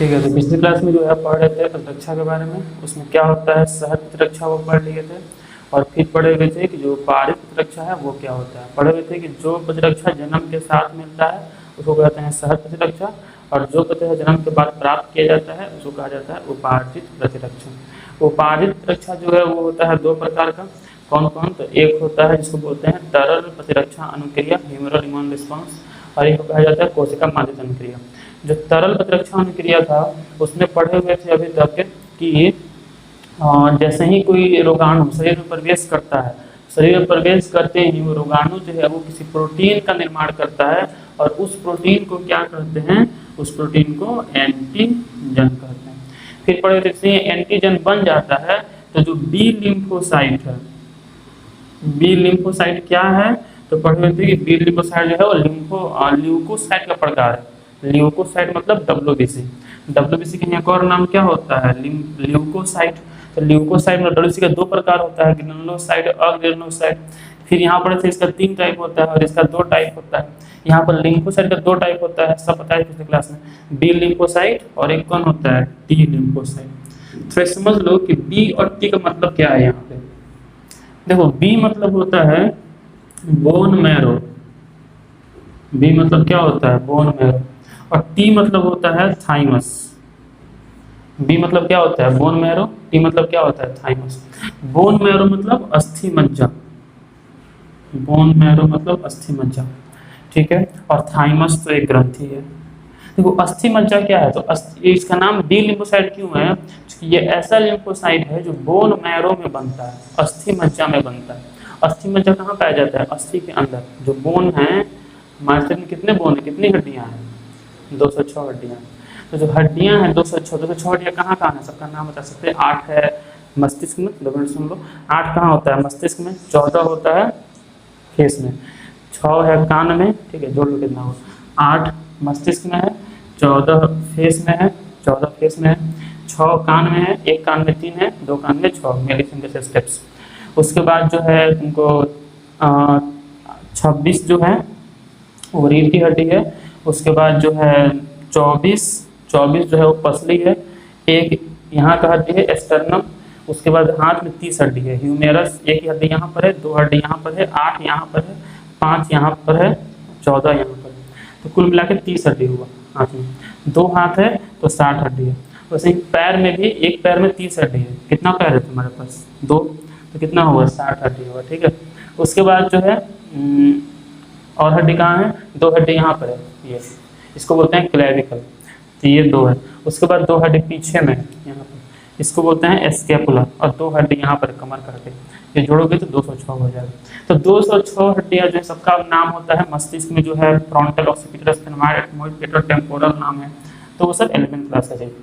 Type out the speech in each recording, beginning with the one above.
ठीक है, तो पिछली क्लास में जो है पढ़ रहे थे प्रतिरक्षा के बारे में, उसमें क्या होता है सहज प्रतिरक्षा वो पढ़ लिए थे, और फिर पढ़े हुए थे कि जो पारित प्रतिरक्षा है वो क्या होता है। पढ़े हुए थे कि जो प्रतिरक्षा जन्म के साथ मिलता है उसको कहते हैं सहज प्रतिरक्षा, और जो प्रतिरक्षा जन्म के बाद प्राप्त किया जाता है उसको कहा जाता है उपार्जित प्रतिरक्षा। उपार्जित प्रतिरक्षा जो है वो होता है दो प्रकार का। कौन कौन? तो एक होता है जिसको बोलते हैं तरल प्रतिरक्षा अनुक्रिया ह्यूमरल इम्यून रिस्पॉन्स, और एक को कहा जाता है कोशिका माध्यित अनुक्रिया। जो तरल प्रतिरक्षा अनुक्रिया था उसमें पढ़े हुए थे अभी तक कि जैसे ही कोई रोगाणु शरीर में प्रवेश करता है, शरीर में प्रवेश करते ही वो रोगाणु जो है वो किसी प्रोटीन का निर्माण करता है, और उस प्रोटीन को क्या कहते हैं? उस प्रोटीन को एंटीजन कहते हैं। फिर पढ़े देखते हैं एंटीजन बन जाता है तो जो बी लिम्फोसाइट है, बी लिम्फोसाइट क्या है? तो पढ़े हुए थे कि बी लिम्फोसाइट जो है वो ल्यूकोसाइट का प्रकार है। ल्यूकोसाइट मतलब डब्ल्यूबीसी। डब्ल्यूबीसी का एक और नाम क्या होता है? ल्यूकोसाइट। तो ल्यूकोसाइट में डब्ल्यूबीसी का दो प्रकार होता है, ग्रेनुलोसाइट और ग्रेनुलोसाइट। फिर यहाँ पर से इसका 3 टाइप होता है और इसका 2 टाइप होता है। यहाँ पर लिम्फोसाइट का 2 टाइप होता है, सब बताया पिछले क्लास में, बी लिम्फोसाइट और एक कौन होता है? T lymphocyte. तो समझ लो कि बी और टी का मतलब क्या है। यहाँ पे देखो, बी मतलब होता है बोन मैरो, बी मतलब क्या होता है? बोन मैरो, और टी मतलब होता है थाइमस। बी मतलब क्या होता है? बोन मैरो, टी मतलब क्या होता है? थाइमस। बोन मैरो मतलब अस्थि मज्जा, बोन मैरो मतलब अस्थि मज्जा, ठीक है। और थाइमस तो एक ग्रंथि है। देखो अस्थि मज्जा क्या है? तो इसका नाम डी लिम्फोसाइट क्यों है? ये ऐसा लिम्फोसाइट है जो बोन मैरो में बनता है, अस्थि मज्जा में बनता है। अस्थि मज्जा कहाँ पाया जाता है? अस्थि के अंदर। जो बोन है, हमारे शरीर में कितने बोन है, कितनी हड्डियां हैं? 206 हड्डियां। तो जो हड्डियां हैं 206 हड्डियां कहाँ कहाँ है? सबका नाम बता सकते हैं। 8 है मस्तिष्क में, 2 मिनट सुन लो। 8 कहाँ होता है? मस्तिष्क में। 14 होता है फेस में। 6 है कान में, ठीक है, जोड़ लो कितना हो। 8 मस्तिष्क में है, 14 फेस में है, 14 फेस में है, 6 कान में है, 1 कान में 3 है, 2 कान में 6, मेडिसिन के स्टेप्स। उसके बाद जो है तुमको 26 जो है वो रीढ़ की हड्डी है। उसके बाद जो है 24 जो है वो पसली है। एक यहाँ का हड्डी है एस्टर्नम। उसके बाद हाथ में 30 हड्डी है, ह्यूमेरस। एक हड्डी यहाँ पर है, 2 हड्डी यहाँ पर है, 8 यहाँ पर है, 5 यहाँ पर है, 14 यहाँ पर है। तो कुल मिला के 30 हड्डी हुआ हाथ में। 2 हाथ है तो 60 हड्डी है। वैसे ही पैर में भी, एक पैर में 30 हड्डी है। कितना पैर है तुम्हारे पास? 2, तो कितना हुआ? 60 हड्डी हुआ, ठीक है। उसके बाद जो है और हड्डी कहाँ है? 2 हड्डी यहाँ पर है, ये इसको बोलते हैं क्लेविकल, तो ये 2 है। उसके बाद 2 हड्डी पीछे में है यहाँ पर, इसको बोलते हैं स्कैपुला, और 2 हड्डी यहाँ पर कमर का हड्डी। ये जोड़ोगे तो 206 हो जाएगा। तो 206 हड्डियाँ जो है सबका नाम होता है। मस्तिष्क में जो है frontal, occipital, sphenoid, ethmoid, temporal नाम है, तो वो सब 11th क्लास का चाहिए।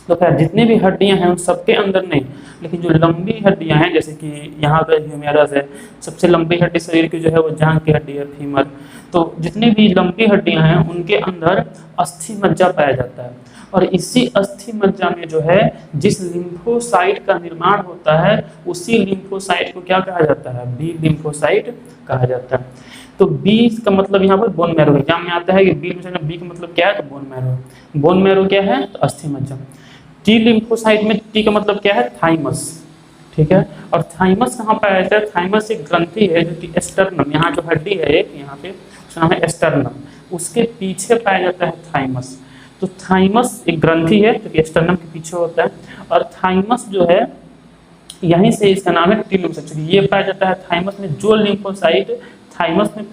तो खैर जितनी भी हड्डियां हैं उन सबके अंदर नहीं, लेकिन जो लंबी हड्डियां हैं जैसे कि यहाँ पे ह्यूमेरस है, सबसे लंबी हड्डी शरीर की जो है वो जांघ की हड्डी है, फीमर। तो जितनी भी लंबी हड्डियां हैं उनके अंदर अस्थि मज्जा पाया जाता है, और इसी अस्थि मज्जा में जो है जिस लिम्फोसाइट का निर्माण होता है उसी लिम्फोसाइट को क्या कहा जाता है? बी लिम्फोसाइट कहा जाता है। तो बी का मतलब यहाँ पर बोन मैरो। एग्जाम में आता है कि बी का मतलब क्या है? तो बोन मैरो। बोन मैरो क्या है? तो अस्थि मज्जा। टी लिम्फोसाइट में टी का मतलब क्या है? थाइमस, ठीक है। और थाइमस कहाँ पाया जाता है? थाइमस एक ग्रंथि है जो कि एस्टर्नम, यहाँ जो हड्डी है एक यहाँ पे उसका नाम है एस्टर्नम, उसके पीछे पाया जाता है थाइमस। तो थाइमस एक ग्रंथि है जो कि एस्टर्नम के पीछे होता है, और थाइमस जो है यहीं से इसका नाम है टी लिम्फोसाइट। ये पाया जाता है थाइमस में। जो लिम्फोसाइट थाइमस में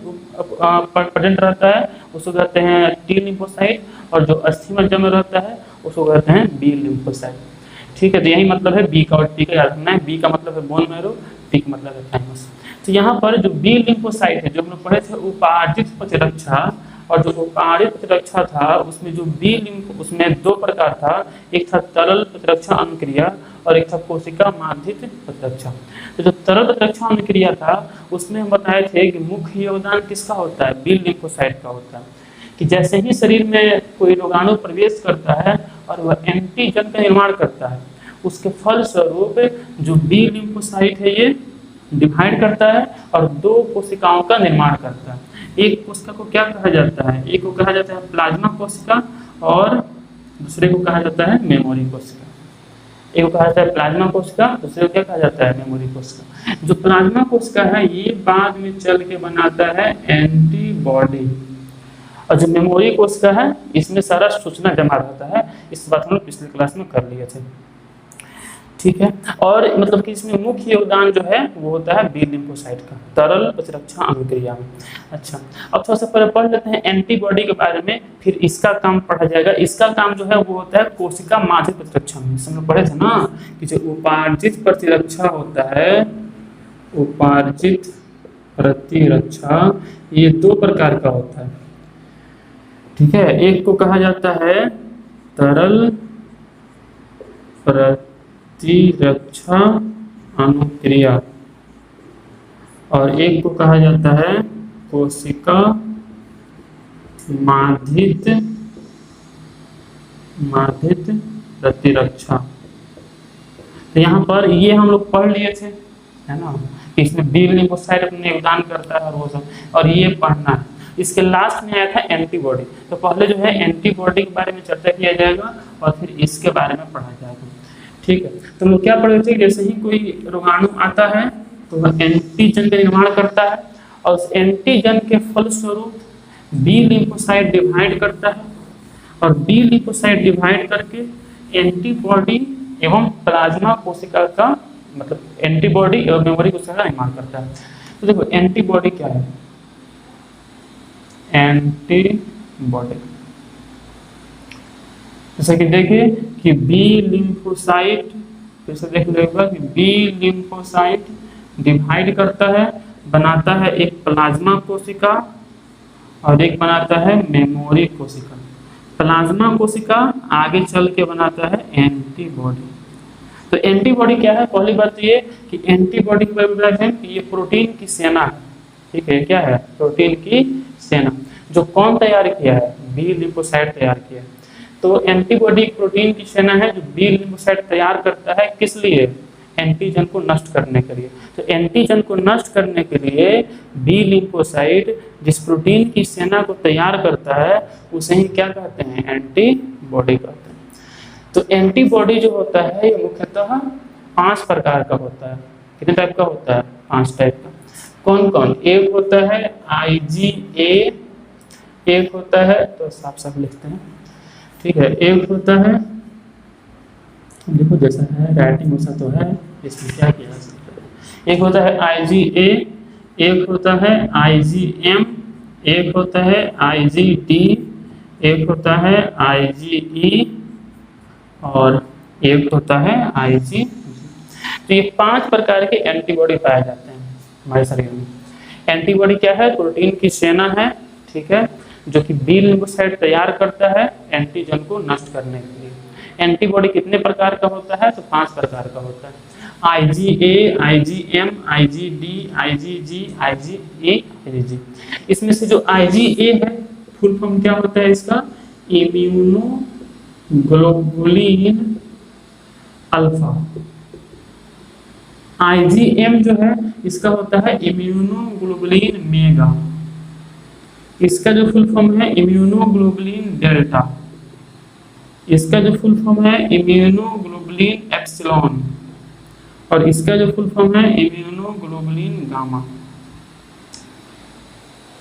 प्रेजेंट रहता है उसको कहते हैं टी लिम्फोसाइट, और जो अस्थि मज्जा में रहता है उसको कहते हैं बी लिम्फोसाइट, ठीक है। तो यही मतलब है बी का और टी का याद रखना है। बी का मतलब है बोन मैरो, टी का मतलब है थाइमस। तो यहाँ पर जो बी लिम्फोसाइट है जो हम लोग पढ़े थे उपार्जित प्रतिरक्षा, और जो उपार्जित प्रतिरक्षा था उसमें जो बी लिम्फ, उसमें 2 प्रकार था। एक था तरल प्रतिरक्षा अनुक्रिया और एक था कोशिका माध्यित प्रतिरक्षा। तो जो तरल प्रतिरक्षा अनुक्रिया था उसमें हम बताए थे कि मुख्य योगदान किसका होता है? बी लिम्फोसाइट का होता है। कि जैसे ही शरीर में कोई रोगाणु प्रवेश करता है और वह एंटीजन का निर्माण करता है, उसके फलस्वरूप जो बी लिम्फोसाइट है ये डिवाइड करता है और 2 कोशिकाओं का निर्माण करता है। एक कोशिका को क्या कहा जाता है? एक को कहा जाता है प्लाज्मा कोशिका, और दूसरे को कहा जाता है मेमोरी कोशिका। एक को कहा जाता है प्लाज्मा कोशिका, दूसरे को क्या कहा जाता है मेमोरी कोशिका। जो प्लाज्मा कोशिका है ये बाद में चल के बनाता है एंटीबॉडी, और जो मेमोरी कोशिका है इसमें सारा सूचना जमा रहता है। इस बात हम लोग पिछले क्लास में कर लिए थे, ठीक है। और मतलब कि इसमें मुख्य योगदान जो है वो होता है बी लिम्फोसाइट का तरल प्रतिरक्षा अनुक्रिया में। अच्छा, अब थोड़ा सा पहले पढ़ लेते हैं एंटीबॉडी के बारे में, फिर इसका काम पढ़ा जाएगा। इसका काम जो है वो होता है कोशिका माध्यम प्रतिरक्षा में। हम लोग पढ़े थे ना कि जो उपार्जित प्रतिरक्षा होता है, उपार्जित प्रतिरक्षा ये दो प्रकार का होता है, ठीक है। एक को कहा जाता है तरल प्रतिरक्षा अनुक्रिया और एक को कहा जाता है कोशिका माध्यित प्रतिरक्षा। तो यहाँ पर ये हम लोग पढ़ लिए थे, है ना, कि इसमें बी लिम्फोसाइट अपने योगदान करता है और वो सब, और ये पढ़ना है। इसके लास्ट में आया था एंटीबॉडी। तो पहले जो है एंटीबॉडी के बारे में चर्चा किया जाएगा और फिर इसके बारे में पढ़ा जाएगा, ठीक है। तो हम लोग क्या पढ़े थे, जैसे ही कोई रोगाणु आता है तो वह एंटीजन का निर्माण करता है और उस एंटीजन के फलस्वरूप बी लिम्फोसाइट डिवाइड करता है और बी लिम्फोसाइट डिवाइड करके एंटीबॉडी एवं प्लाज्मा कोशिका का मतलब एंटीबॉडी एवं मेमोरी कोशिका का निर्माण करता है। तो देखो एंटीबॉडी क्या है, एंटीबॉडी जैसे कि देखिए कि बी लिम्फोसाइट, फिर से देख लेगा कि बी लिम्फोसाइट डिवाइड करता है, बनाता है एक प्लाज्मा कोशिका और एक बनाता है मेमोरी कोशिका। प्लाज्मा कोशिका आगे चल के बनाता है एंटीबॉडी। तो एंटीबॉडी क्या है, पहली बात तो ये कि एंटीबॉडी के बारे में कि ये प्रोटीन की सेना है, ठीक है। क्या है, प्रोटीन की सेना, जो कौन तैयार किया है, बी लिम्फोसाइट तैयार किया है। तो एंटीबॉडी प्रोटीन की सेना है जो बी लिम्फोसाइट तैयार करता है, किस लिए, एंटीजन को नष्ट करने के लिए। तो एंटीजन को नष्ट करने के लिए बी लिम्फोसाइट जिस प्रोटीन की सेना को तैयार करता है उसे ही क्या कहते हैं, एंटीबॉडी कहते हैं। तो एंटीबॉडी जो होता है ये मुख्यतः 5 प्रकार का होता है। कितने टाइप का होता है, 5 टाइप का। कौन कौन, एक होता है IgA, एक होता है, तो साफ साफ लिखते हैं, ठीक है। एक होता है, देखो जैसा है राइटिंग वैसा तो है, इसमें क्या किया जा सकता है। एक होता है IgA, एक होता है IgM, एक होता है IgD, एक होता है IgE और एक होता है IG। तो ये 5 प्रकार के एंटीबॉडी पाए जाते हैं हमारे शरीर में। एंटीबॉडी क्या है, प्रोटीन की सेना है, ठीक है, जो कि बी लिम्फोसाइट तैयार करता है एंटीजन को नष्ट करने के लिए। एंटीबॉडी कितने प्रकार का होता है, तो 5 प्रकार का होता है। IgA, IgM, IgD, IgG, IgE, IgG। इसमें से जो IgA है फुल फॉर्म क्या होता है इसका, इम्यूनोग्लोबुलिन अल्फा। IgM जो है इसका होता है इम्यूनोग्लोबुलिन मेगा। इसका जो फुल फॉर्म है इम्यूनोग्लोबुलिन डेल्टा। इसका जो फुल फॉर्म है इम्यूनोग्लोबुलिन एप्सिलॉन और इसका जो फुल फॉर्म है इम्यूनोग्लोबुलिन गामा।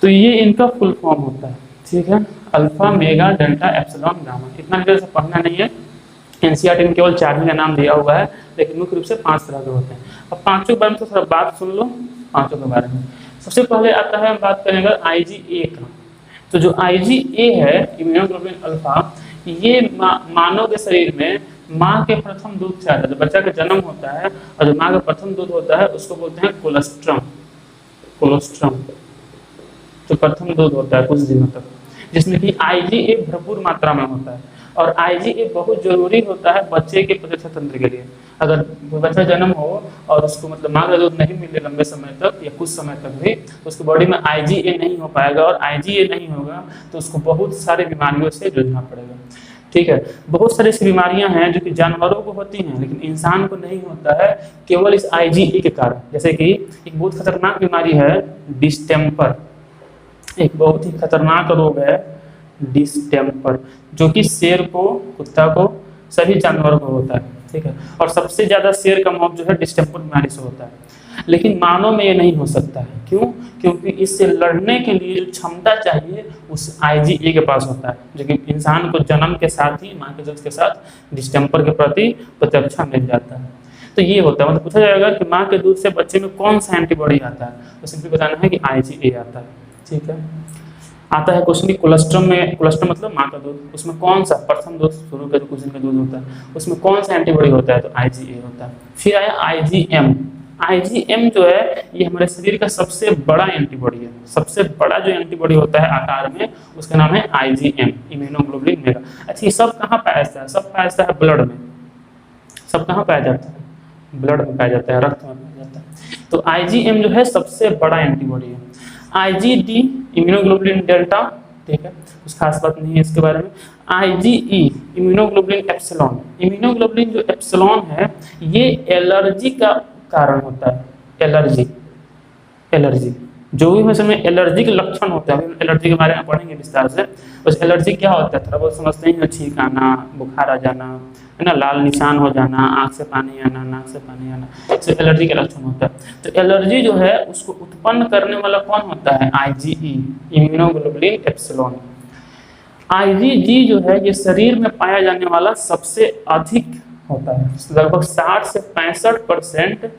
तो ये इनका फुल फॉर्म होता है, ठीक है, alpha, mega, delta, epsilon, gamma. इतना डिटेल से पढ़ना नहीं है, एनसीईआरटी में केवल 4 का नाम दिया हुआ है, लेकिन मुख्य रूप से 5 तरह के होते हैं। अब 5 के बारे में तो थोड़ा बात सुन लो, 5 के बारे में। सबसे पहले आता है, हम बात करेंगे IgA का। तो जो IgA है इम्यूनोग्लोबुलिन अल्फा, ये मानव के शरीर में माँ के प्रथम दूध से आता है। जब बच्चा का जन्म होता है और जो माँ का प्रथम दूध होता है उसको बोलते हैं कोलोस्ट्रम। कोलोस्ट्रम जो प्रथम दूध होता है कुछ दिनों तक, जिसमें कि IgA भरपूर मात्रा में होता है। और IgA बहुत जरूरी होता है बच्चे के प्रतिरक्षा तंत्र के लिए। अगर बच्चा जन्म हो और उसको मतलब माँ का दूध नहीं मिले लंबे समय तक या कुछ समय तक भी, तो उसकी बॉडी में IgA नहीं हो पाएगा और IgA नहीं होगा तो उसको बहुत सारे बीमारियों से जूझना पड़ेगा, ठीक है। बहुत सारी ऐसी बीमारियां हैं जो कि जानवरों को होती हैं लेकिन इंसान को नहीं होता है, केवल इस IgA के कारण। जैसे कि एक बहुत खतरनाक बीमारी है डिस्टेम्पर, एक बहुत ही खतरनाक रोग है डिस्टेम्पर, जो कि शेर को, कुत्ता को, सभी जानवरों को होता है, ठीक है। और सबसे ज्यादा शेर का मौत जो है डिस्टेम्पर बीमारी से होता है। लेकिन मानव में ये नहीं हो सकता है, क्यों? क्योंकि इससे लड़ने के लिए जो क्षमता चाहिए उस IgA के पास होता है, जो कि इंसान को जन्म के साथ ही, माँ के दूध के साथ डिस्टेम्पर के प्रति प्रतिरक्षा मिल जाता है। तो ये होता है, मतलब पूछा जाएगा कि माँ के दूध से बच्चे में कौन सा एंटीबॉडी आता है, तो सिंपली बताना है कि IgA आता है, ठीक है। आता है क्वेश्चन की कोलेस्ट्रम में, कोलेस्ट्रम मतलब माँ का दूध, उसमें कौन सा प्रथम दूध, शुरू का जो कुछ दिन का दूध होता है, उसमें कौन सा एंटीबॉडी होता है, तो IgA होता है। फिर आया IgM। IgM जो है ये हमारे शरीर का सबसे बड़ा एंटीबॉडी है, सबसे बड़ा जो एंटीबॉडी होता है आकार में, उसका नाम है IgM, इम्यूनोग्लोबुलिन मेगा। अच्छा, ये सब कहाँ पाया जाता है? सब पाया जाता है ब्लड में। सब कहाँ पाया जाता है? ब्लड में पाया जाता है, रक्त में पाया जाता है। तो IgM जो है सबसे बड़ा एंटीबॉडी है। IgD इम्यूनोग्लोबुलिन डेल्टा, ठीक है, कुछ खास बात नहीं है इसके बारे में। IgE immunoglobulin epsilon. इम्यूनोग्लोबुलिन जो एप्सिलॉन है ये एलर्जी का कारण होता है। एलर्जी जो भी में एलर्जी के लक्षण होते हैं, एलर्जी के बारे में पढ़ेंगे विस्तार से। उस एलर्जी क्या होता है थोड़ा बहुत समझते हैं, छींक आना, बुखार आ जाना, है ना, लाल निशान हो जाना, आँख से पानी आना, नाक से पानी आना, इससे एलर्जी का लक्षण होता है। तो एलर्जी जो है उसको उत्पन्न करने वाला कौन होता है? IgE immunoglobulin epsilon. IgG जो है ये शरीर में पाया जाने वाला सबसे अधिक होता है, लगभग 60 से 65%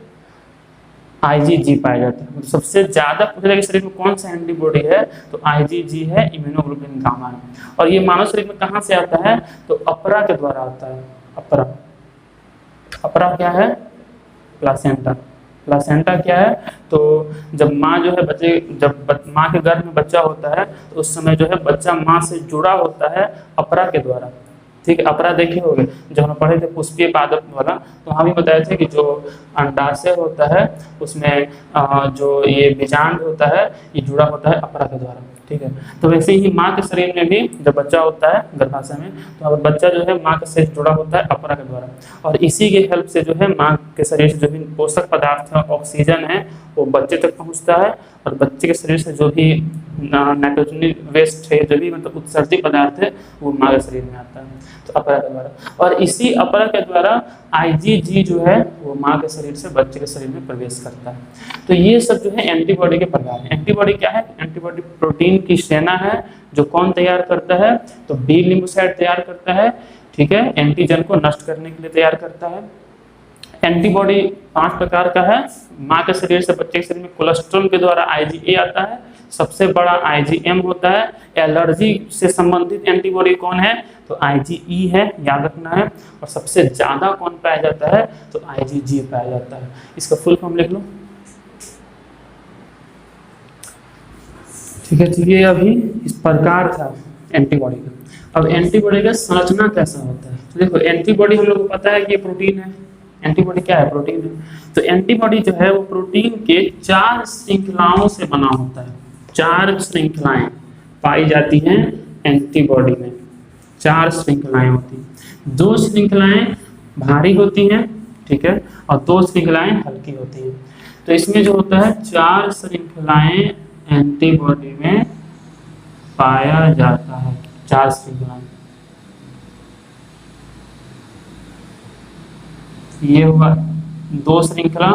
IgG पाया जाता है। मतलब सबसे ज्यादा पूछा जाएगा शरीर में कौन सा एंटीबॉडी है, तो IgG है, इम्यूनोग्लोबुलिन गामा है। और ये मानव शरीर में कहाँ से आता है, तो अपरा के द्वारा आता है। अपरा क्या है? प्लासेंटा। प्लासेंटा क्या है? तो जब माँ जो है जब माँ के गर्भ में बच्चा होता है तो उस समय जो है बच्चा माँ से जुड़ा होता है अपरा के द्वारा, ठीक है। अपरा देखे होंगे जब हम पढ़े थे पुष्पीय पादप वाला, तो वहाँ भी बताए थे कि जो अंडाशय होता है उसमें जो ये बीजांड होता है ये जुड़ा होता है अपरा के द्वारा, ठीक है। तो वैसे ही माँ के शरीर में भी जब बच्चा होता है गर्भाशय में, तो बच्चा जो है माँ के शरीर जुड़ा होता है अपरा के द्वारा, और इसी के हेल्प से जो है माँ के शरीर से जो भी पोषक पदार्थ है, ऑक्सीजन है, वो बच्चे तक पहुँचता है, और बच्चे के शरीर से जो भी नाइट्रोजन वेस्ट है, जो भी मतलब उत्सर्जित पदार्थ है, वो माँ के शरीर में आता है, तो अपरा के द्वारा। और इसी अपरा के द्वारा IgG जो है वो माँ के शरीर से बच्चे के शरीर में प्रवेश करता है। तो ये सब जो है एंटीबॉडी के प्रकार है। एंटीबॉडी क्या है? एंटीबॉडी प्रोटीन की सेना है जो कौन तैयार करता है, तो बी लिम्फोसाइट तैयार करता है, ठीक है, एंटीजन को नष्ट करने के लिए तैयार करता है। एंटीबॉडी 5 प्रकार का है। माँ के शरीर से बच्चे के शरीर में कोलेस्ट्रॉल के द्वारा IgA आता है, सबसे बड़ा IgM होता है। एलर्जी से संबंधित एंटीबॉडी कौन है, तो IgE है, याद रखना है। और सबसे ज्यादा कौन पाया जाता है, तो IgG पाया जाता है। इसका फुल फॉर्म लिख लो, ठीक है। तो ये अभी इस प्रकार था एंटीबॉडी का। अब एंटीबॉडी का संरचना कैसा होता है, तो देखो एंटीबॉडी हम लोग को पता है कि ये प्रोटीन है। एंटीबॉडी क्या है? प्रोटीन है। तो एंटीबॉडी जो है वो प्रोटीन के 4 श्रृंखलाओं से बना होता है। 4 श्रृंखलाएं पाई जाती हैं एंटीबॉडी में, 4 श्रृंखलाएं होती हैं। 2 श्रृंखलाएं भारी होती हैं, ठीक है, और 2 श्रृंखलाएं हल्की होती हैं। तो इसमें जो होता है 4 श्रृंखलाएं एंटीबॉडी में पाया जाता है, 4 श्रृंखलाएं। ये हुआ 2 श्रृंखला,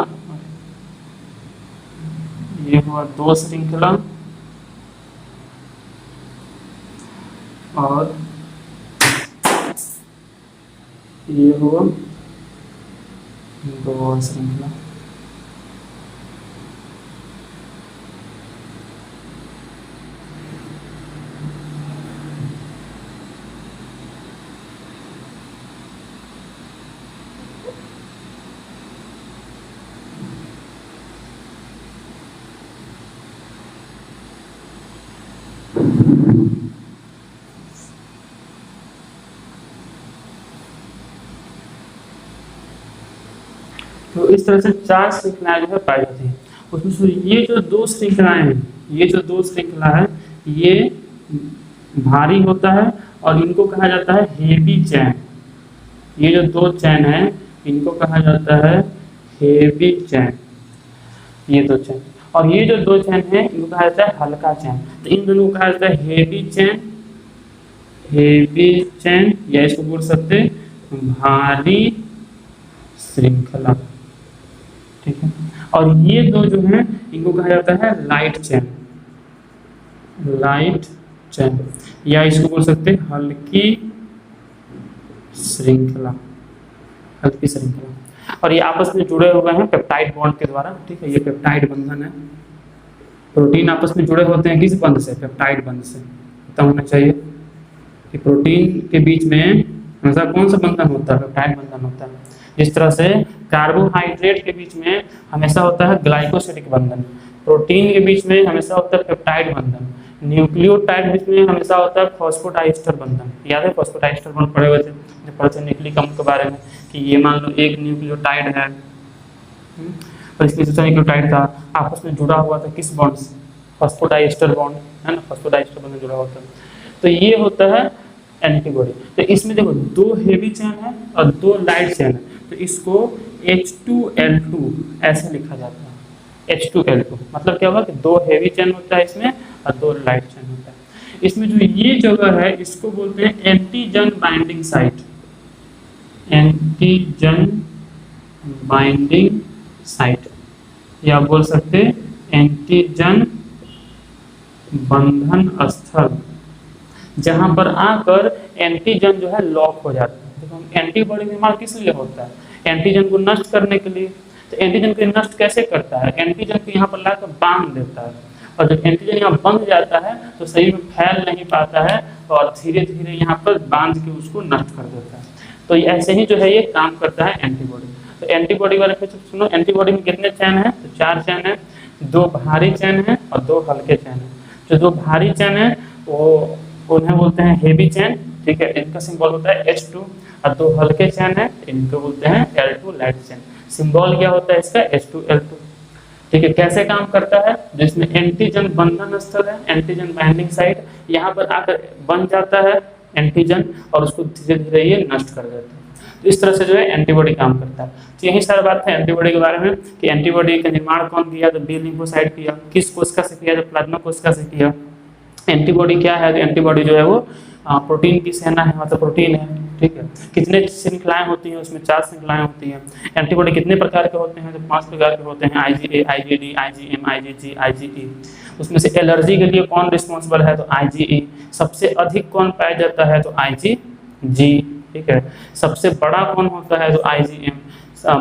ये हुआ 2 श्रृंखला, और ये हुआ 2 श्रृंखला। तो इस तरह से 4 श्रृंखलाएं जो है पाई जाती है। उसमें से ये जो 2 श्रृंखलाएं हैं, ये जो 2 श्रृंखला है ये भारी होता है और इनको कहा जाता है हेवी चैन। ये जो 2 चैन है इनको कहा जाता है हेवी चैन, ये 2 चैन। और ये जो 2 चैन है इनको कहा जाता है हल्का चैन। तो इन दोनों को कहा जाता है हेवी चैन हेवी चैन या इसको बोल सकते हैं भारी श्रृंखला, ठीक है। और ये दो जो है इनको कहा जाता है लाइट चैन, लाइट चैन, या इसको बोल सकते हैं हल्की श्रृंखला, हल्की श्रृंखला। और ये आपस में जुड़े हुए हैं पेप्टाइड बॉन्ड के द्वारा, ठीक है। ये पेप्टाइड बंधन है, प्रोटीन आपस में जुड़े होते हैं किस बंध से? पेप्टाइड बंध से। पता होना चाहिए कि प्रोटीन के बीच में हमेशा कौन सा बंधन होता है? पेप्टाइड बंधन होता है। जिस तरह से कार्बोहाइड्रेट के बीच में हमेशा होता है ग्लाइकोसिडिक बंधन, प्रोटीन के बीच में हमेशा होता है पेप्टाइड बंधन, न्यूक्लियोटाइड बीच में हमेशा होता है फॉस्फोडाइस्टर बंधन। याद है फॉस्फोडाइस्टर बंधन पढ़े हुए थे जब पढ़े थे न्यूक्लिक अम्ल के बारे में, कि ये मान लो एक न्यूक्लियोटाइड है और इसके दूसरा न्यूक्लियोटाइड था, आपस में जुड़ा हुआ था किस बॉन्ड से? फॉस्फोडाइस्टर बॉन्ड है ना, फॉस्फोडाइस्टर बंधन जुड़ा होता है। तो ये होता है एंटीबॉडी। तो इसमें देखो दो हेवी चेन है और दो लाइट चेन है, तो इसको H2L2 ऐसे लिखा जाता है। H2L2 मतलब क्या होगा कि दो हेवी चेन होता है इसमें और दो लाइट चेन होता है। इसमें जो ये जगह है इसको बोलते हैं antigen binding site, antigen binding site, या बोल सकते एंटीजन बंधन स्थल, जहां पर आकर एंटीजन जो है लॉक हो जाता है। देखो एंटीबॉडी निर्माण किस लिए होता है? एंटीजन को नष्ट करने के लिए। तो एंटीजन को नष्ट कैसे करता है? एंटीजन को यहाँ पर लाकर बांध देता है, और जब एंटीजन यहाँ बंध जाता है तो शरीर में फैल नहीं पाता है और धीरे धीरे यहाँ पर बांध के उसको नष्ट कर देता है। तो ऐसे ही जो है ये काम करता है एंटीबॉडी। तो एंटीबॉडी वाले फिर सुनो, एंटीबॉडी में कितने चैन है? तो 4 चैन है, 2 भारी चैन है और 2 हल्के चैन है। जो 2 भारी चैन है वो उन्हें बोलते हैं हेवी चैन, ठीक है, इनका सिंबल होता है H2, और 2 हल्के चैन है इनको बोलते हैं L2 लाइट चैन। सिंबल क्या होता है इसका? H2L2, ठीक है। कैसे काम करता है? जिसमें एंटीजन बंधन स्थल है, एंटीजन बाइंडिंग साइट, यहाँ पर आकर बन जाता है एंटीजन और उसको धीरे धीरे ये नष्ट कर देता है। तो इस तरह से जो है एंटीबॉडी काम करता है। तो यही सारी बात है एंटीबॉडी के बारे में कि एंटीबॉडी का निर्माण कौन किया? तो बी लिम्फोसाइट किया। किस कोशिका से किया? तो प्लाज्मा कोशिका से किया। एंटीबॉडी क्या है? तो एंटीबॉडी जो है वो प्रोटीन की सेना है, मतलब प्रोटीन है, ठीक है। कितने श्रृंखलाएं होती हैं? उसमें 4 श्रृंखलाएं होती हैं। एंटीबॉडी कितने प्रकार के होते हैं? तो 5 प्रकार के होते हैं, IgA, IgD, IgM, IgG, IgE। उसमें से एलर्जी के लिए कौन रिस्पॉन्सिबल है? तो IgE। सबसे अधिक कौन पाया जाता है? तो IgG, ठीक है। सबसे बड़ा कौन होता है? तो IgM।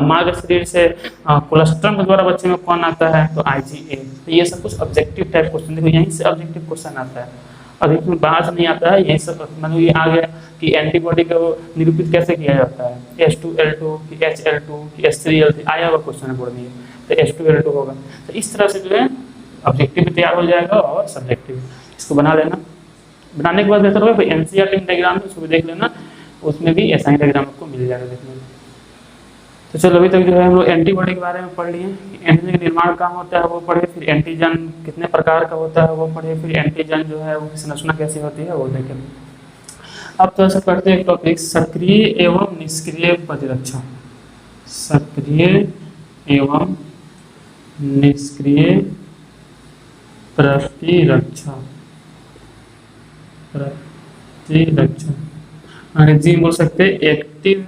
माँ के शरीर से कोलेस्ट्रॉल के द्वारा बच्चे में कौन आता है? तो IgA। तो ये सब कुछ ऑब्जेक्टिव टाइप क्वेश्चन, देखो यहीं से ऑब्जेक्टिव क्वेश्चन आता है, अभी इसमें बाहर से नहीं आता है। यही सब मतलब ये आ गया कि एंटीबॉडी को निरूपित कैसे किया जाता है, H2L2 कि HL2 कि H3L3 आया हुआ क्वेश्चन है बोर्ड में, तो H2L2 होगा। तो इस तरह से जो है ऑब्जेक्टिव भी तैयार हो जाएगा और सब्जेक्टिव। इसको बना लेना, बनाने के बाद बेहतर होगा NCERT में डायग्राम है उसको भी देख लेना, उसमें भी ऐसा ही डायग्राम आपको मिल जाएगा देखने में। तो चलो अभी तक जो है हम लोग एंटीबॉडी के बारे में पढ़ लिए, एंटीजन का निर्माण कहाँ होता है वो पढ़े, फिर एंटीजन कितने प्रकार का होता है वो पढ़े, फिर एंटीजन जो है वो संरचना कैसी होती है वो देखें। अब तो ऐसा करते हैं एक टॉपिक, सक्रिय एवं निष्क्रिय प्रतिरक्षा। सक्रिय एवं निष्क्रिय प्रतिरक्षा, प्रतिरक्षा अंग्रेजी में बोल सकते हैं एक्टिव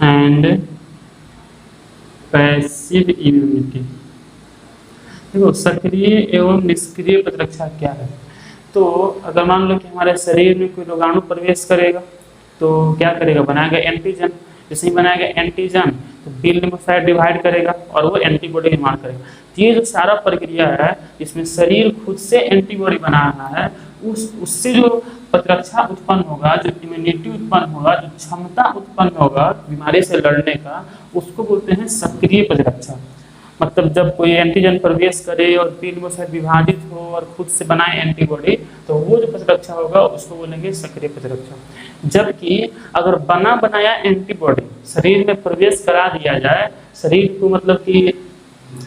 एंड पैसिव इम्यूनिटी। देखो सक्रिय एवं निष्क्रिय प्रतिरक्षा क्या है? तो अगर मान लो कि हमारे शरीर में कोई रोगाणु प्रवेश करेगा तो क्या करेगा? बनाएगा एंटीजन। जैसे ही बनाएगा एंटीजन तो बी लिम्फोसाइट डिवाइड करेगा और वो एंटीबॉडी निर्माण करेगा। तो ये जो सारा प्रक्रिया है इसमें शरीर खुद से एंटीबॉडी बना रहा है, उससे जो प्रतिरक्षा उत्पन्न होगा, जो इम्यूनिटी उत्पन्न होगा, जो क्षमता उत्पन्न होगा बीमारी से लड़ने का, उसको बोलते हैं सक्रिय प्रतिरक्षा। मतलब जब कोई एंटीजन प्रवेश करे और बी लिम्फोसाइट विभाजित हो और खुद से बनाए एंटीबॉडी, तो वो जो प्रतिरक्षा होगा उसको बोलेंगे सक्रिय प्रतिरक्षा। जबकि अगर बना बनाया एंटीबॉडी शरीर में प्रवेश करा दिया जाए, शरीर को मतलब कि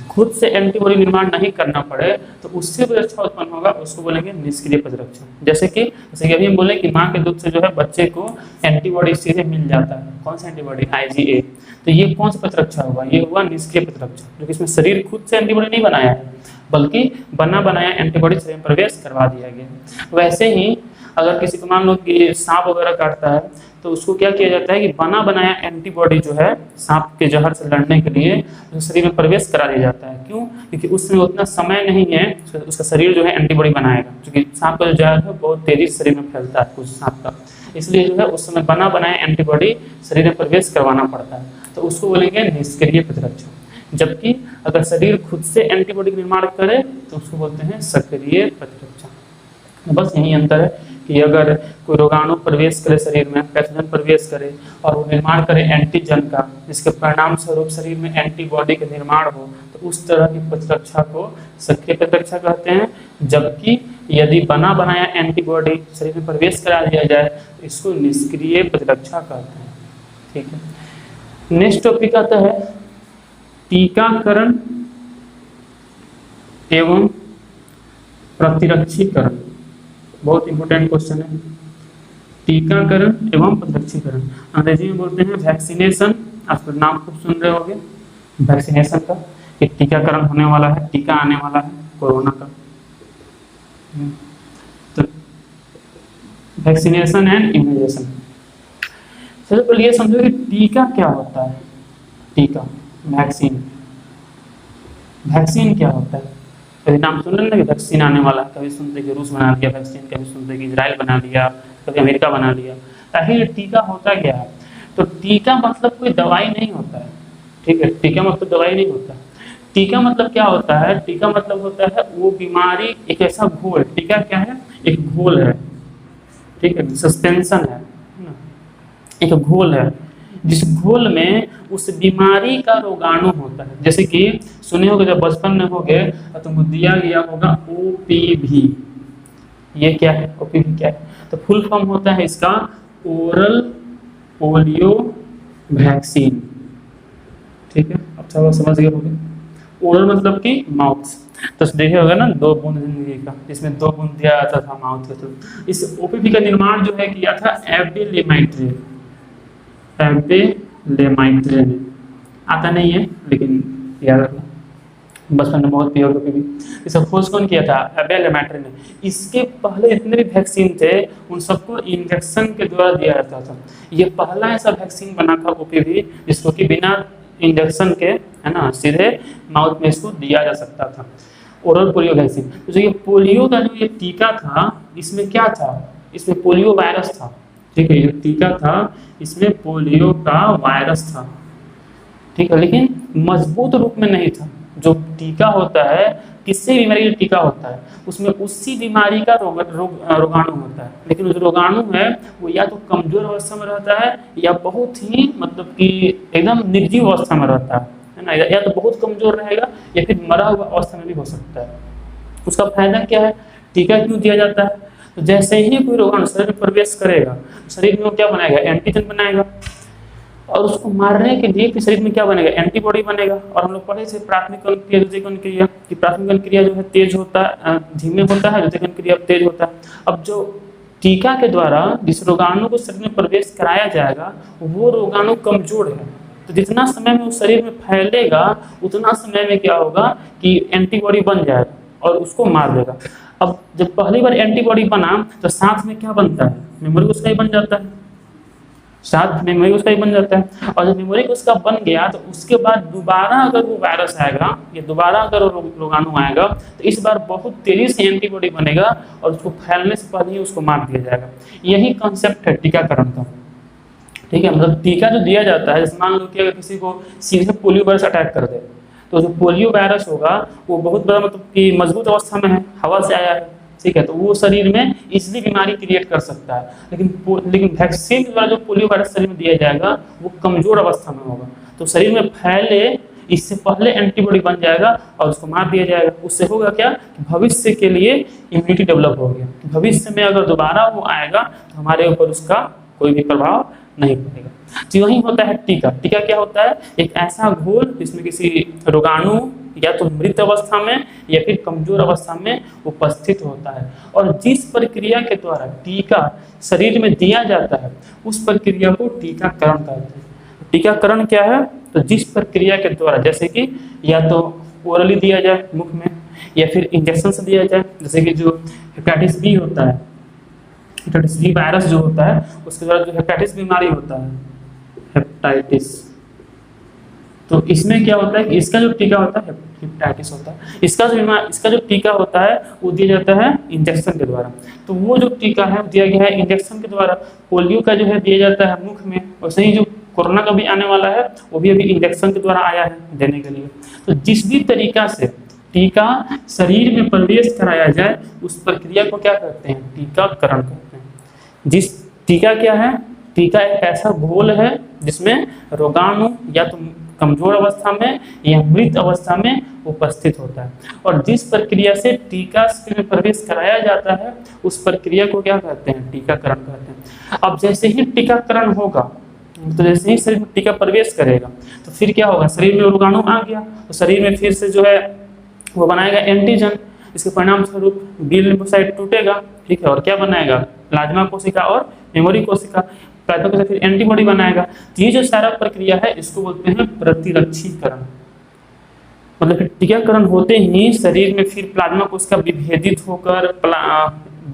खुद से एंटीबॉडी निर्माण नहीं करना पड़े, तो उससे प्रतिरक्षा उत्पन्न होगा, उसको बोलेंगे निष्क्रिय प्रतिरक्षा। जैसे कि अभी हम बोले कि माँ के दूध से जो है बच्चे को एंटीबॉडी सीधे मिल जाता है। कौन सा एंटीबॉडी? IgA। तो ये कौन सा प्रतिरक्षा हुआ? ये हुआ निष्क्रिय प्रतिरक्षा, जो कि इसमें शरीर खुद से एंटीबॉडी नहीं बनाया है, बल्कि बना बनाया एंटीबॉडी शरीर में प्रवेश करवा दिया गया। वैसे ही अगर किसी को मान लो कि सांप वगैरह काटता है तो उसको क्या किया जाता है कि बना बनाया एंटीबॉडी जो है सांप के जहर से लड़ने के लिए जो शरीर में प्रवेश करा दिया जाता है। क्यों? क्योंकि उसमें उतना समय नहीं है उसका शरीर जो है एंटीबॉडी बनाएगा, क्योंकि सांप का जो जहर है बहुत तेजी से शरीर में फैलता है कुछ सांप का, इसलिए जो है उस समय बना बनाया एंटीबॉडी शरीर में प्रवेश करवाना पड़ता है, तो उसको बोलेंगे निष्क्रिय प्रतिरक्षा। जबकि अगर शरीर खुद से एंटीबॉडी का निर्माण करे तो उसको बोलते हैं सक्रिय प्रतिरक्षा। बस यही अंतर है कि अगर कोई रोगाणु प्रवेश करे शरीर में, पैथोजन प्रवेश करे और वो निर्माण करे एंटीजन का, जिसके परिणाम स्वरूप शरीर में एंटीबॉडी का निर्माण हो, तो उस तरह की प्रतिरक्षा को सक्रिय प्रतिरक्षा कहते हैं। जबकि यदि बना बनाया एंटीबॉडी शरीर में प्रवेश करा दिया जाए तो इसको निष्क्रिय प्रतिरक्षा कहते हैं। ठीक है, नेक्स्ट टॉपिक आता है टीकाकरण एवं प्रतिरक्षीकरण। बहुत इंपॉर्टेंट क्वेश्चन है, टीकाकरण एवं प्रतिरक्षीकरण। अंग्रेजी में बोलते हैं वैक्सीनेशन। आप तो नाम खूब सुन रहे होंगे वैक्सीनेशन का, कि टीकाकरण होने वाला है, टीका आने वाला है कोरोना का। तो वैक्सीनेशन एंड इम्यूनाइजेशन। सबसे पहले ये समझो कि टीका क्या होता है। टीका, वैक्सीन, वैक्सीन क्या होता है? कभी नाम सुन रहे ना कि वैक्सीन आने वाला है, कभी सुनते कि रूस बना लिया वैक्सीन, कभी सुनते कि इजराइल बना लिया, कभी अमेरिका बना लिया। आखिर टीका होता क्या है? तो टीका मतलब कोई दवाई नहीं होता है। ठीक है, टीका मतलब दवाई नहीं होता। टीका मतलब क्या होता है? टीका मतलब होता है वो बीमारी, एक ऐसा घोल। टीका क्या है? एक घोल है। ठीक है, सस्पेंशन है ना, एक घोल है जिस घोल में उस बीमारी का रोगाणु होता है। जैसे कि सुने होगे जब बचपन में होगे तो तुमको दिया गया होगा ओपीवी। ये क्या है? ओपीवी क्या है? तो फुल फॉर्म होता है इसका ओरल पोलियो वैक्सीन। ठीक है, अच्छा वो समझ गए होंगे। ओरल मतलब कि माउथ, तो देखे होगा ना 2 बूंद जिंदगी का, जिसमें 2 बूंद दिया जाता था माउथ के थ्रू। इस ओपीवी का निर्माण जो है किया था एबिलेमाइट्रे। एबिलेमाइट्रे ने, आता नहीं है लेकिन याद रखना, बचपन में बहुत पिया ओपीवी। इसका खोज कौन किया था? एबिलेमाइट्रे ने। इसके पहले जितने भी वैक्सीन थे उन सबको इंजेक्शन के द्वारा दिया जाता था। ये पहला ऐसा वैक्सीन बना था ओपीवी जिसको कि बिना इंजेक्शन के, है ना, सीधे माउथ में इसको दिया जा सकता था। Oral polio vaccine. तो जो ये पोलियो का जो ये टीका था, इसमें क्या था? इसमें पोलियो वायरस था। ठीक है, ये टीका था, इसमें पोलियो का वायरस था। ठीक है, लेकिन मजबूत रूप में नहीं था। जो टीका होता है, किसी बीमारी का टीका होता है, उसमें उसी बीमारी का रोगाणु होता है, लेकिन जो रोगाणु है वो या तो कमजोर अवस्था में रहता है या बहुत ही मतलब कि एकदम निर्जीव अवस्था में रहता है ना, या तो बहुत कमजोर रहेगा या फिर मरा हुआ अवस्था में भी हो सकता है। उसका फायदा क्या है? टीका क्यों दिया जाता है? तो जैसे ही कोई रोगाणु शरीर में प्रवेश करेगा, शरीर में वो क्या बनाएगा? एंटीजन बनाएगा, और उसको मारने के लिए फिर शरीर में क्या बनेगा? एंटीबॉडी बनेगा। और हम लोग पढ़े थे प्राथमिक क्रिया द्वितीयक क्रिया कि प्राथमिक क्रिया जो है तेज होता है, धीमे होता है, द्वितीयक क्रिया तेज होता है। अब जो टीका के द्वारा जिस रोगाणु को शरीर में प्रवेश कराया जाएगा वो रोगाणु कमजोर है, तो जितना समय में उस शरीर में फैलेगा उतना समय में क्या होगा कि एंटीबॉडी बन जाएगा और उसको मार देगा। अब जब पहली बार एंटीबॉडी बना तो साथ में क्या बनता है? मेमोरी उसका ही बन जाता है, साथ मेमोरी उसका ही बन जाता है। और जब मेमोरी उसका बन गया तो उसके बाद दोबारा अगर वो वायरस आएगा या दोबारा अगर वो रोगाणु आएगा तो इस बार बहुत तेजी से एंटीबॉडी बनेगा और उसको फैलने से पहले ही उसको मार दिया जाएगा। यही कॉन्सेप्ट है टीकाकरण का। ठीक है, मतलब टीका जो दिया जाता है, जैसे मान लो कि अगर किसी को सीधे पोलियो वायरस अटैक कर दे तो जो पोलियो वायरस होगा वो बहुत बड़ा मतलब कि मजबूत अवस्था में है, हवा से आया है। ठीक है, तो वो शरीर में इजली बीमारी क्रिएट कर सकता है, लेकिन वैक्सीन के द्वारा जो पोलियो वायरस शरीर में दिया जाएगा वो कमजोर अवस्था में होगा, तो शरीर में फैले इससे पहले एंटीबॉडी बन जाएगा और उसको मार दिया जाएगा। उससे होगा क्या कि भविष्य के लिए इम्यूनिटी डेवलप हो गया, भविष्य में अगर दोबारा वो आएगा तो हमारे ऊपर उसका कोई भी प्रभाव नहीं पड़ेगा। तो वही होता है टीका। टीका क्या होता है? एक ऐसा घोल जिसमें किसी रोगाणु या तो मृत अवस्था में या फिर कमजोर अवस्था में उपस्थित होता है, और जिस प्रक्रिया के द्वारा टीका शरीर में दिया जाता है उस प्रक्रिया को टीकाकरण कहते हैं। टीकाकरण क्या है? तो जिस प्रक्रिया के द्वारा, जैसे कि या तो ओरली दिया जाए मुख में या फिर इंजेक्शन से दिया जाए, जैसे कि जो हेपेटाइटिस बी होता है हेपेटाइटिस बी वायरस जो होता है उसके द्वारा जो हेपेटाइटिस बीमारी होता है, हेपेटाइटिस। तो इसमें क्या होता है कि इसका जो टीका होता है हेपेटाइटिस होता है, इसका जो टीका होता है वो दिया जाता है इंजेक्शन के द्वारा। तो वो जो टीका है दिया गया है इंजेक्शन के द्वारा। पोलियो का जो है दिया जाता है मुख में, वैसे ही जो कोरोना का भी आने वाला है वो भी अभी इंजेक्शन के द्वारा आया है देने के लिए। तो जिस भी तरीका से टीका शरीर में प्रवेश कराया जाए उस प्रक्रिया को क्या कहते हैं, टीकाकरण कहते हैं। जिस टीका क्या है, टीका एक ऐसा घोल है जिसमें रोगाणु या तो कमजोर अवस्था में या मृत अवस्था में उपस्थित होता है, और जिस प्रक्रिया से टीका शरीर में प्रवेश कराया जाता है उस प्रक्रिया को क्या कहते हैं, टीकाकरण कहते हैं। अब जैसे ही टीकाकरण होगा, तो जैसे ही शरीर में टीका प्रवेश करेगा तो फिर क्या होगा, शरीर में रोगाणु आ गया तो शरीर में फिर से जो है वो बनाएगा एंटीजन, इसके परिणाम स्वरूप बी लिम्फोसाइट टूटेगा, ठीक है, और क्या बनाएगा, प्लाज्मा कोशिका और मेमोरी कोशिका। प्लाज्मा कोशिका फिर एंटीबॉडी बनाएगा। तो ये जो सारा प्रक्रिया है इसको बोलते हैं प्रतिरक्षीकरण। मतलब टीकाकरण होते ही शरीर में फिर प्लाज्मा कोशिका विभेदित होकर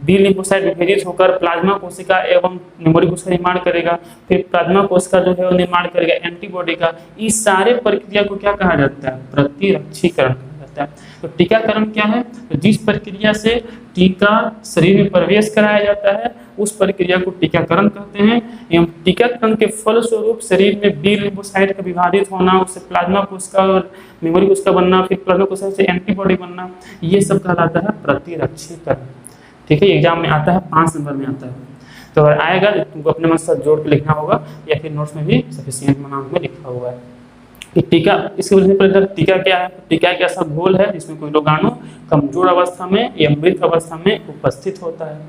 बी लिम्फोसाइट विभेदित होकर प्लाज्मा कोशिका एवं मेमोरी कोशिका निर्माण करेगा, फिर प्लाज्मा कोशिका जो है वो निर्माण करेगा एंटीबॉडी का। इस सारे प्रक्रिया को क्या कहा जाता है, प्रतिरक्षीकरण कहा जाता है। तो टीकाकरण क्या है, तो जिस प्रक्रिया से टीका शरीर में प्रवेश कराया जाता है उस प्रक्रिया को टीकाकरण कहते हैं। एवं टीकाकरण के फलस्वरूप शरीर में बी लिम्फोसाइट का विभाजित होना, उससे प्लाज्मा कोशिका और मेमोरी कोशिका बनना, फिर प्लाज्मा कोशिका से एंटीबॉडी बनना, ये सब कहलाता है प्रतिरक्षीकरण। ठीक है, एग्जाम में आता है, 5 नंबर में आता है। तो अगर आएगा तुमको अपने मन से जोड़ के लिखना होगा या फिर नोट्स में भी सफिशिएंट अमाउंट में लिखा हुआ है कि टीका। इसके वजह से टीका क्या है, टीका एक ऐसा घोल है जिसमें कोई रोगाणु कमजोर अवस्था में या मृत अवस्था में उपस्थित होता है।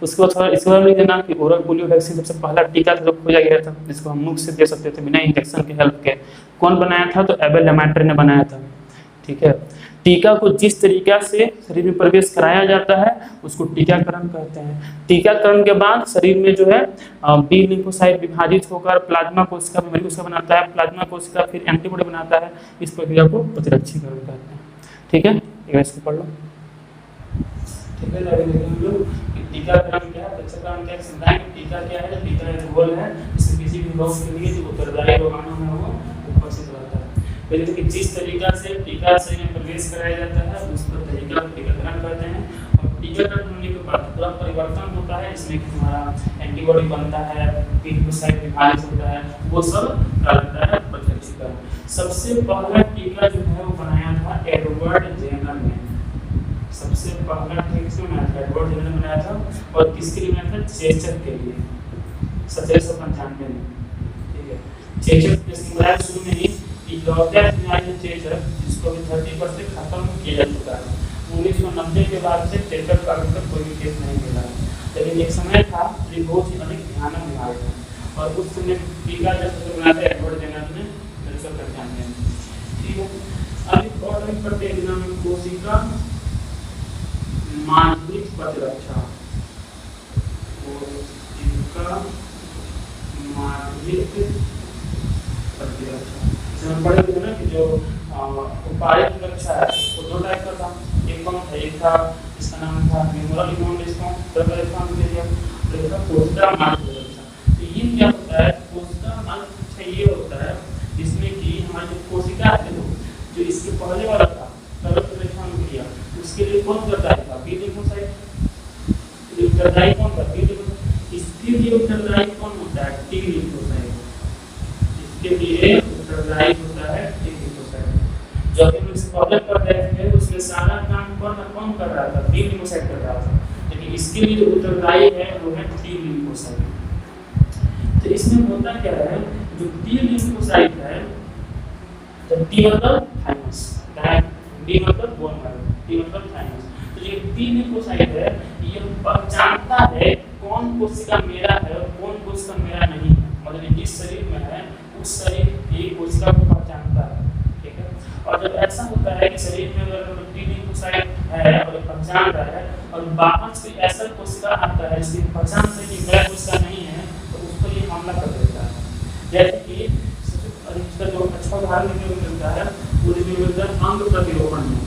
उसके बाद थोड़ा इसके बारे में लिख देना कि ओरल पोलियो वैक्सीन सबसे पहला टीका था जो खोजा गया था जिसको हम मुख से दे सकते थे बिना इंजेक्शन के हेल्प के। कौन बनाया था, तो एबेल लेमैट्रे ने बनाया था। ठीक है, टीका को जिस तरीका से शरीर में प्रवेश कराया जाता है उसको टीकाकरण कहते हैं। टीकाकरण के बाद शरीर में जो है बी लिम्फोसाइट विभाजित होकर प्लाज्मा कोशिका मेमोरी कोशिका बनाता है, प्लाज्मा कोशिका फिर एंटीबॉडी बनाता है, इस प्रक्रिया को प्रतिरक्षीकरण कहते हैं। ठीक है, एक इसको पढ़ लो। ठीक है, अभी देखेंगे हम लोग कि टीकाकरण क्या है। टीकाकरण क्या समझाएं कि टीका क्या है। टीका एक घोल है जिसमें किसी भी रोग के लिए जो उत्तरदायी रोगाणु है वो उपस्थित रहता है। पहले कि जिस तरीका से टीका शरीर में प्रवेश कराया जाता है उस पर तरीका को टीकाकरण कहते हैं। और टीकाकरण होने के बाद पूरा परिवर्तन होता है, इसमें कि हमारा एंटीबॉडी बनता है, लिम्फोसाइट विभाजित होता है, वो सब कहलाता है प्रतिरक्षीकरण। सबसे पहला टीका जो है वो बनाया था एडवर्ड जेनर ने। सबसे पहला टीका बनाया था एडवर्ड जेनर ने बनाया था, और किसके लिए बनाया था, चेचक के लिए 1795 में। ठीक है, चेचक जिसकी बनाया शुरू में ही चेचक जिसको भी 30% खत्म किया जा चुका है। 1990 के बाद से चेचक का अभी तक कोई भी केस नहीं मिला है, लेकिन एक समय था कि बहुत ही अधिक भयानक बीमारी था और उस समय टीका जब बनाया था एडवर्ड जेनर ने 1995 में। ठीक है, अभी और एक प्रतियोगिता में कोशिका मानविक प्रतिरक्षा, कोशिका मानविक प्रतिरक्षा हम पढ़े थे ना कि जो उपाय सुरक्षा है वो 2 टाइप का था। एक कौन था, एक था इसका नाम था मेमोरल इम्यून रिस्पॉन्स, एक था कोशिका मानविक सुरक्षा। तो ये क्या होता है, कोशिका मानविक सुरक्षा ये होता है जिसमें कि हमारी जो कोशिका है जो इसके पहले वाला था क्रिया, उसके लिए कौन उत्तरदायी था, बी लिम्फोसाइट। उत्तरदायी कौन था, बी लिम्फोसाइट। इसके लिए उत्तरदायी कौन होता है, टी लिम्फोसाइट। इसके लिए उत्तरदायी होता है टी लिम्फोसाइट। जो हम इस प्रॉब्लम कर रहे थे उसमें सारा काम कौन कर रहा था, बी लिम्फोसाइट कर रहा था, लेकिन इसके लिए जो उत्तरदायी है वो है टी लिम्फोसाइट। तो इसमें होता क्या है, जो टी लिम्फोसाइट है, तो टी मतलब थाइमस, डी मतलब बोन मैरो, टी मतलब थाइमस। तो ये टी लिम्फोसाइट है, ये पहचानता है कौन कोशिका मेरा है और कौन कोशिका मेरा नहीं है। मतलब जिस शरीर में है उस शरीर की कोशिका को पहचानता है। ठीक है, और जब ऐसा होता है कि शरीर में अगर टी लिम्फोसाइट है और पहचान रहा है और बाहर से ऐसा कोशिका आता है जिसकी पहचान से कि मेरा कोशिका नहीं है, तो उस पर ये हमला कर देता है। जैसे कि इसका जो अच्छा उदाहरण मिलता है वो मिलता है अंग प्रतिरोपण में।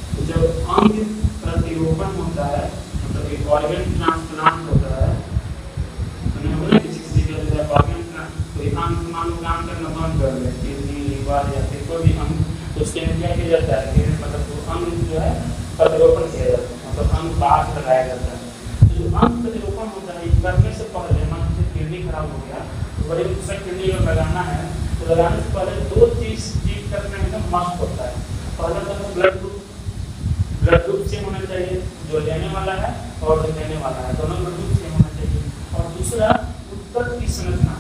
तो जब अंग प्रतिरोपण होता है, मतलब एक ऑर्गन ट्रांसप्लांट होता अंग मान लो काम करना बंद कर दे, किडनी लीवर या फिर कोई भी अंग, तो उसके में क्या किया जाता है कि मतलब जो अंग जो है प्रतिरोपण किया जाता है, मतलब अंग बाहर से लगाया जाता है। तो जो अंग प्रतिरोपण होता है करने से पहले मान लीजिए किडनी खराब हो गया तो बड़े दूसरा किडनी अगर लगाना है तो लगाने से पहले दो चीज करना एकदम मस्ट होता है। पहला तो ब्लड ग्रुप सेम होना चाहिए, जो लेने वाला है और जो देने वाला है दोनों ब्लड ग्रुप सेम होना चाहिए। और दूसरा उत्तर की संरचना,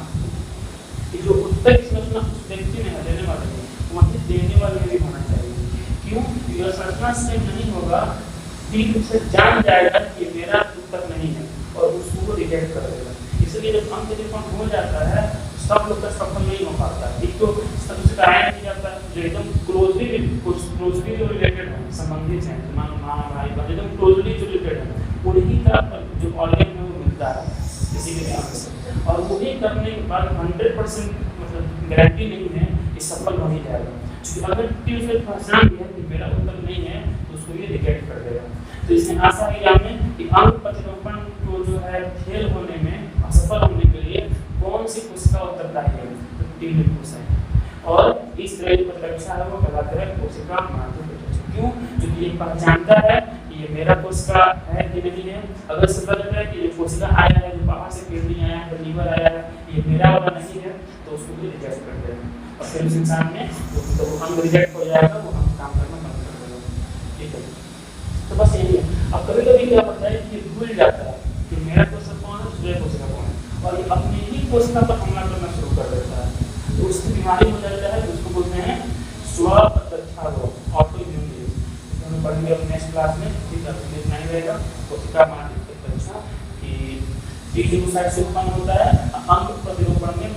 कि जो उत्तर की संरचना उस व्यक्ति में है लेने वाले में, वहीं देने वाले में भी होना चाहिए। क्यों? यह संरचना सेम नहीं होगा, ठीक से जान जाएगा कि मेरा उत्तर नहीं है और उसको रिजेक्ट कर देगा। इसलिए जब अंग प्रतिरोपण हो जाता है सब लोग का सफल नहीं हो पाता। एक तो सबसे पहले नहीं जाता जो एकदम क्लोजली जो रिलेटेड है, संबंधित हैं, माँ भाई बहन एकदम क्लोजली जो रिलेटेड है उन्हीं का जो ऑर्गन है वो मिलता है किसी भी काम से, और वही करने के बाद 100% मतलब गारंटी नहीं है कि सफल हो ही जाएगा। क्योंकि अगर ट्यूजर पहचान लिया कि मेरा उत्तर नहीं है तो उसको ये रिजेक्ट कर देगा। तो इसमें आशा है हमें कि अंग प्रतिरोपण को जो है फेल होने में असफल होने के लिए कौन सी कोशिका उत्तरदायी है, तो टीम कोशिका। और इस तरह की प्रतिरक्षा है वो कहलाता है कोशिका मातृ। क्यों? क्योंकि ये पहचानता है कि ये मेरा कोशिका है कि नहीं है। अगर से पता है कि ये कोशिका आया है, जो बाहर से किडनी आया है, लीवर आया है, ये मेरा वाला नहीं है, तो उसको भी रिजेक्ट कर देगा। और फिर उस इंसान में तो हम रिजेक्ट हो जाएगा, वो हम काम करना बंद कर देगा। ठीक है, तो बस यही है। अब कभी कभी क्या होता है कि भूल जाता है कि मेरा कोशिका कौन है, दूसरे कोशिका कौन है, और ये अपनी ही कोशिका पर हमला करना शुरू कर देता है। तो उसकी बीमारी हो जाता है, उसको बोलते हैं स्वप्रत्यक्षा रोग, ऑटो इम्यून डिजीज। हम पढ़ेंगे अपने नेक्स्ट क्लास में, ठीक है, इतना ही रहेगा। कोशिका मातृ प्रतिरक्षा कि टी ल्यूकोसाइट से उत्पन्न होता है, अंग प्रतिरोपण में